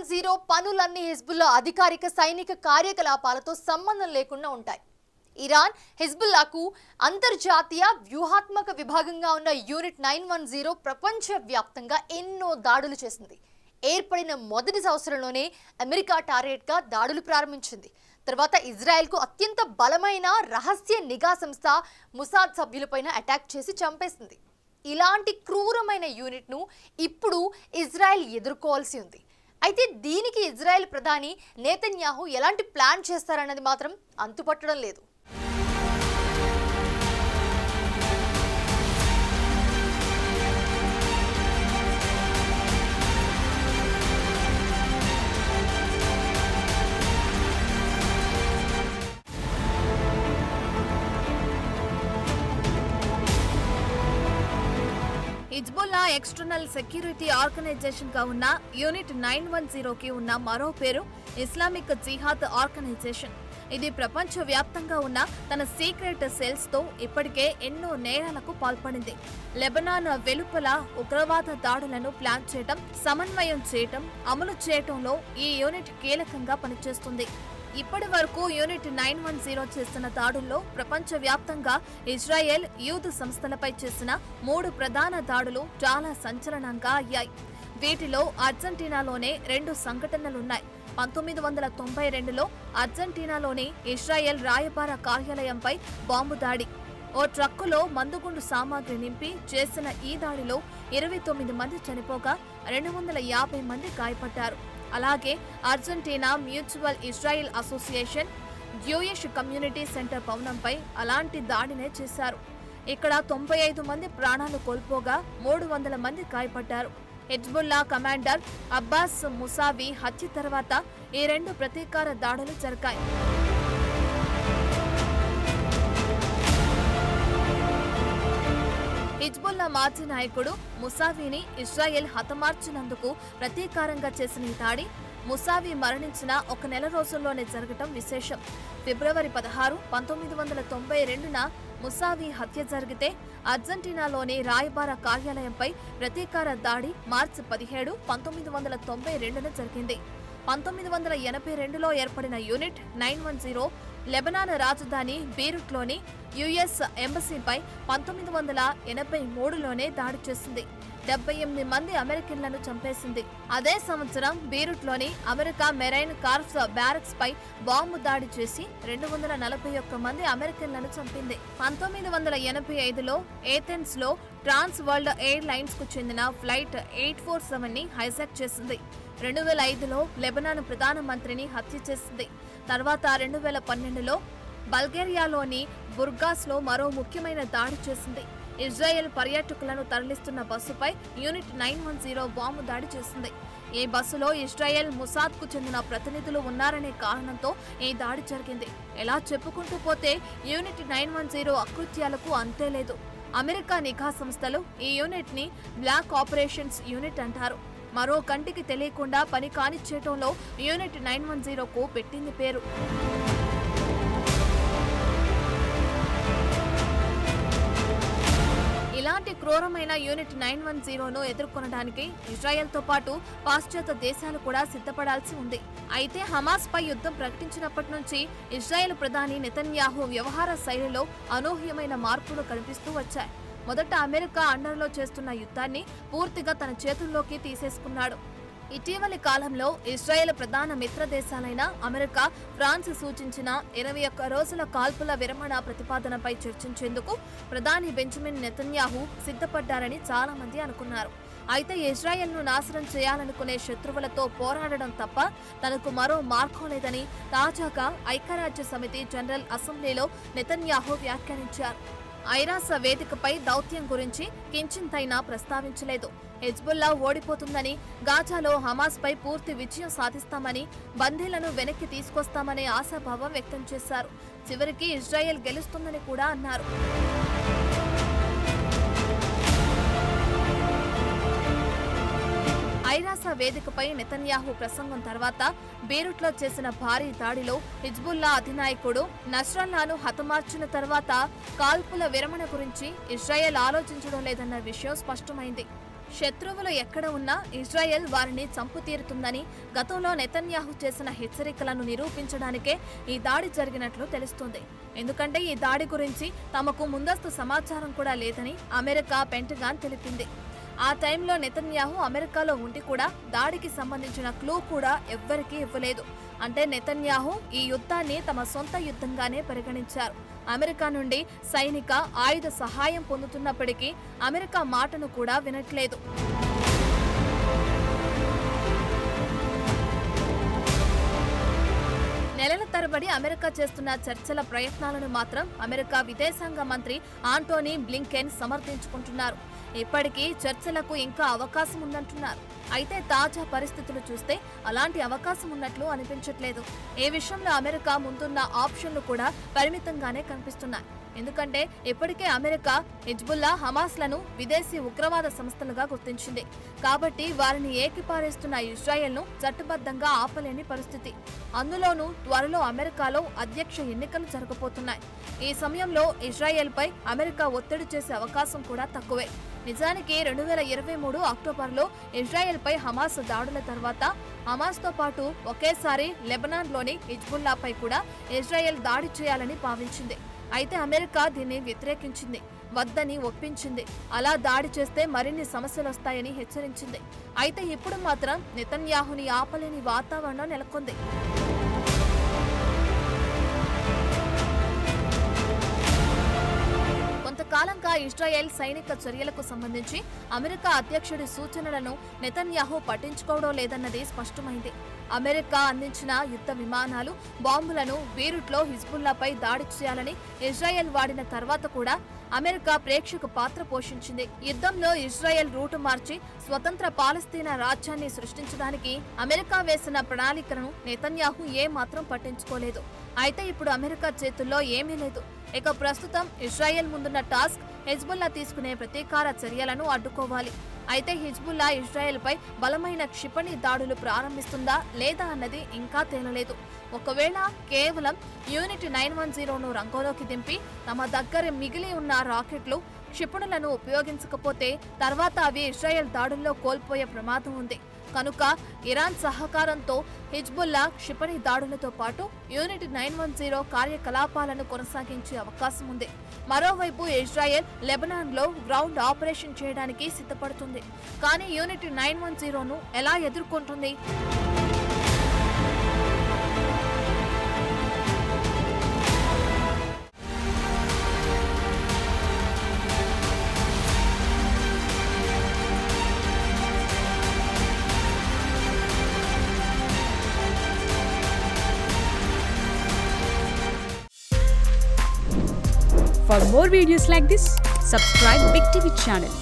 910 పనులన్నీ హిజ్బుల్లా అధికారిక సైనిక కార్యకలాపాలతో సంబంధం లేకుండా ఉంటాయి. ఇరాన్ హిజ్బుల్లాకు అంతర్జాతీయ వ్యూహాత్మక విభాగంగా ఉన్న యూనిట్ 910 ప్రపంచవ్యాప్తంగా ఎన్నో దాడులు చేసింది. ఏర్పడిన మొదటి సంవత్సరంలోనే అమెరికా టార్గెట్గా దాడులు ప్రారంభించింది. తర్వాత ఇజ్రాయెల్కు అత్యంత బలమైన రహస్య నిఘా సంస్థ ముసాద్ సభ్యులపైన అటాక్ చేసి చంపేసింది. ఇలాంటి క్రూరమైన యూనిట్ను ఇప్పుడు ఇజ్రాయెల్ ఎదుర్కోవాల్సి ఉంది. అయితే దీనికి ఇజ్రాయెల్ ప్రధాని నెతన్యాహు ఎలాంటి ప్లాన్ చేస్తారన్నది మాత్రం అంతుపట్టడం లేదు. హిజ్బుల్లా ఎక్స్టర్నల్ సెక్యూరిటీ ఆర్గనైజేషన్ గా ఉన్న యూనిట్ 910కి ఉన్న మరో పేరు ఇస్లామిక్ జిహాద్ ఆర్గనైజేషన్. ఇది ప్రపంచ వ్యాప్తంగా ఉన్న తన సీక్రెట్ సెల్స్ తో ఇప్పటికే ఎన్నో నేరాలకు పాల్పడింది. లెబనాన్ వెలుపల ఉగ్రవాద దాడులను ప్లాన్ చేయటం, సమన్వయం చేయటం, అమలు చేయటంలో ఈ యూనిట్ కీలకంగా పనిచేస్తుంది. ఇప్పటి వరకు యూనిట్ 910 చేస్తున్న దాడుల్లో ప్రపంచవ్యాప్తంగా ఇజ్రాయెల్ యూద్ సంస్థలపై చేసిన 3 ప్రధాన దాడులు చాలా సంచలనంగా అయ్యాయి. వీటిలో అర్జెంటీనాలోనే 2 సంఘటనలున్నాయి. 1992లో అర్జెంటీనాలోని ఇజ్రాయెల్ రాయబార కార్యాలయంపై బాంబు దాడి. ఓ ట్రక్కులో మందుగుండు సామాగ్రి నింపి చేసిన ఈ దాడిలో 29 మంది చనిపోగా 250 మంది గాయపడ్డారు. అలాగే Argentina mutual Israel association Jewish community centre భవనంపై అలాంటి దాడినే చేశారు. ఇక్కడ 95 మంది ప్రాణాలు కోల్పోగా 300 మంది గాయపడ్డారు. హిజ్బుల్లా కమాండర్ అబ్బాస్ ముసావి హత్య తర్వాత ఈ 2 ప్రతీకార దాడులు జరిగాయి. హిజ్బుల్లా మాజీ నాయకుడు ముసావిని ఇజ్రాయెల్ హతమార్చినందుకు ప్రతీకారంగా చేసిన ఈ దాడి ముసావి మరణించిన 1 నెల రోజుల్లోనే జరగటం విశేషం. ఫిబ్రవరి 16, 1992న ముసావి హత్య జరిగితే అర్జెంటీనాలోని రాయబార కార్యాలయంపై ప్రతీకార దాడి మార్చి 17, 1992న జరిగింది. 1982లో ఏర్పడిన యూనిట్ 910 లెబనాన్ రాజధాని బీరుట్లోని యుఎస్ ఎంబసీపై 1983లోనే దాడి చేసింది. 78 మంది అమెరికన్లను చంపేసింది. అదే సంవత్సరం బీరుట్లోని అమెరికా మెరైన్ కార్ప్స్ బ్యారక్స్ పై బాంబు దాడి చేసి 241 మంది అమెరికన్లను చంపింది. 1985లో ఏథెన్స్ లో ట్రాన్స్ వరల్డ్ ఎయిర్ లైన్స్ కు చెందిన ఫ్లైట్ 847 ని హైజాక్ చేసింది. 2005లో లెబనాన్ ప్రధానమంత్రిని హత్య చేసింది. తర్వాత 2012లో బల్గేరియాలోని బుర్గాస్ లో మరో ముఖ్యమైన దాడి చేసింది. ఇజ్రాయెల్ పర్యాటకులను తరలిస్తున్న బస్సుపై యూనిట్ 910 బాంబు దాడి చేసింది. ఈ బస్సులో ఇజ్రాయెల్ ముసాద్ కు చెందిన ప్రతినిధులు ఉన్నారనే కారణంతో ఈ దాడి జరిగింది. ఎలా చెప్పుకుంటూ పోతే యూనిట్ 910 అకృత్యాలకు అంతే లేదు. అమెరికా నిఘా సంస్థలు ఈ యూనిట్ ని బ్లాక్ ఆపరేషన్స్ యూనిట్ అంటారు. మరో కంటికి తెలియకుండా పని కానిచ్చేయటంలో యూనిట్ 910కు పెట్టింది పేరు. ఇలాంటి క్రూరమైన యూనిట్ 910ను ఎదుర్కొనడానికి ఇజ్రాయెల్తో పాటు పాశ్చాత్య దేశాలు కూడా సిద్ధపడాల్సి ఉంది. అయితే హమాస్ పై యుద్ధం ప్రకటించినప్పటి నుంచి ఇజ్రాయెల్ ప్రధాని నెతన్యాహు వ్యవహార శైలిలో అనూహ్యమైన మార్పులు కనిపిస్తూ వచ్చాయి. మొదట అమెరికా అండర్లో చేస్తున్న యుద్ధాన్ని పూర్తిగా తన చేతుల్లోకి తీసేసుకున్నాడు. ఇటీవలి కాలంలో ఇజ్రాయెల్ ప్రధాన మిత్ర దేశాలైన అమెరికా, ఫ్రాన్స్ సూచించిన 21 రోజుల కాల్పుల విరమణ ప్రతిపాదనపై చర్చించేందుకు ప్రధాని బెంజమిన్ నెతన్యాహు సిద్ధపడ్డారని చాలా మంది అనుకున్నారు. అయితే ఇజ్రాయెల్ను నాశనం చేయాలనుకునే శత్రువులతో పోరాడడం తప్ప తనకు మరో మార్గం లేదని తాజాగా ఐక్యరాజ్య సమితి జనరల్ అసెంబ్లీలో నెతన్యాహు వ్యాఖ్యానించారు. ఐరాస వేదికపై దౌత్యం గురించి కించింతైనా ప్రస్తావించలేదు. హిజ్బుల్లా ఓడిపోతుందని, గాజాలో హమాస్ పై పూర్తి విజయం సాధిస్తామని, బందీలను వెనక్కి తీసుకొస్తామనే ఆశాభావం వ్యక్తం చేశారు. చివరికి ఇజ్రాయెల్ గెలుస్తుందని కూడా అన్నారు. ఐరాస వేదికపై నెతన్యాహు ప్రసంగం తర్వాత బీరుట్లో చేసిన భారీ దాడిలో హిజ్బుల్లా అధినాయకుడు నస్రల్లాను హతమార్చిన తర్వాత కాల్పుల విరమణ గురించి ఇజ్రాయెల్ ఆలోచించడం లేదన్న విషయం స్పష్టమైంది. శత్రువులు ఎక్కడ ఉన్నా ఇజ్రాయెల్ వారిని చంపు తీరుతుందని గతంలో నెతన్యాహు చేసిన హెచ్చరికలను నిరూపించడానికే ఈ దాడి జరిగినట్లు తెలుస్తుంది. ఎందుకంటే ఈ దాడి గురించి తమకు ముందస్తు సమాచారం కూడా లేదని అమెరికా పెంటగాన్ తెలిపింది. ఆ టైంలో నెతన్యాహు అమెరికాలో ఉండి కూడా దాడికి సంబంధించిన క్లూ కూడా ఎవ్వరికీ ఇవ్వలేదు. అంటే నెతన్యాహు ఈ యుద్ధాన్ని తమ సొంత యుద్ధంగానే పరిగణించారు. అమెరికా నుండి సైనిక ఆయుధ సహాయం పొందుతున్నప్పటికీ అమెరికా మాటను కూడా వినట్లేదు. నెలల తరబడి అమెరికా చేస్తున్న చర్చల ప్రయత్నాలను మాత్రం అమెరికా విదేశాంగ మంత్రి ఆంటోనీ బ్లింకెన్ సమర్థించుకుంటున్నారు. ఇప్పటికీ చర్చలకు ఇంకా అవకాశం ఉందంటున్నారు. అయితే తాజా పరిస్థితులు చూస్తే అలాంటి అవకాశం ఉన్నట్లు అనిపించట్లేదు. ఈ విషయంలో అమెరికా ముందున్న ఆప్షన్లు కూడా పరిమితంగానే కనిపిస్తున్నాయి. ఎందుకంటే ఇప్పటికే అమెరికా హిజ్బుల్లా, హమాస్లను విదేశీ ఉగ్రవాద సంస్థలుగా గుర్తించింది. కాబట్టి వారిని ఏకిపారేస్తున్న ఇజ్రాయెల్ను చట్టబద్ధంగా ఆపలేని పరిస్థితి. అందులోనూ త్వరలో అమెరికాలో అధ్యక్ష ఎన్నికలు జరగబోతున్నాయి. ఈ సమయంలో ఇజ్రాయెల్పై అమెరికా ఒత్తిడి చేసే అవకాశం కూడా తక్కువే. నిజానికి 2023 అక్టోబర్లో ఇజ్రాయెల్పై హమాస్ దాడుల తర్వాత హమాస్తో పాటు ఒకేసారి లెబనాన్లోని హిజ్బుల్లాపై కూడా ఇజ్రాయెల్ దాడి చేయాలని భావించింది. అయితే అమెరికా దీన్ని వ్యతిరేకించింది, వద్దని ఒప్పించింది. అలా దాడి చేస్తే మరిన్ని సమస్యలొస్తాయని హెచ్చరించింది. అయితే ఇప్పుడు మాత్రం నెతన్యాహుని ఆపలేని వాతావరణం నెలకొంది. కొంతకాలంగా ఇజ్రాయెల్ సైనిక చర్యలకు సంబంధించి అమెరికా అధ్యక్షుడి సూచనలను నెతన్యాహు పట్టించుకోవడం లేదన్నది స్పష్టమైంది. అమెరికా అందించిన యుద్ధ విమానాలు, బాంబులను బీరుట్లో హిజ్బుల్లాపై దాడి చేయాలని ఇజ్రాయెల్ వాడిన తర్వాత కూడా అమెరికా ప్రేక్షక పాత్ర పోషించింది. యుద్ధంలో ఇజ్రాయెల్ రూటు మార్చి స్వతంత్ర పాలస్తీనా రాజ్యాన్ని సృష్టించడానికి అమెరికా వేసిన ప్రణాళికను నెతన్యాహు ఏమాత్రం పట్టించుకోలేదు. అయితే ఇప్పుడు అమెరికా చేతుల్లో ఏమీ లేదు. ఇక ప్రస్తుతం ఇజ్రాయెల్ ముందున్న టాస్క్ హిజ్బుల్లా తీసుకునే ప్రతీకార చర్యలను అడ్డుకోవాలి. అయితే హిజ్బుల్లా ఇజ్రాయెల్పై బలమైన క్షిపణి దాడులు ప్రారంభిస్తుందా లేదా అన్నది ఇంకా తేలలేదు. ఒకవేళ కేవలం యూనిట్ 910ను రంగంలోకి దింపి తమ దగ్గర మిగిలి ఉన్న రాకెట్లు, క్షిపణులను ఉపయోగించకపోతే తర్వాత అవి ఇజ్రాయెల్ దాడుల్లో కోల్పోయే ప్రమాదం ఉంది. కనుక ఇరాన్ సహకారంతో హిజ్బుల్లా క్షిపణి దాడులతో పాటు యూనిట్ 910 కార్యకలాపాలను కొనసాగించే అవకాశం ఉంది. మరోవైపు ఇజ్రాయెల్ లెబనాన్లో గ్రౌండ్ ఆపరేషన్ చేయడానికి సిద్ధపడుతుంది. కానీ యూనిట్ 910ను ఎలా ఎదుర్కొంటుంది? For more videos like this, subscribe Big TV channel.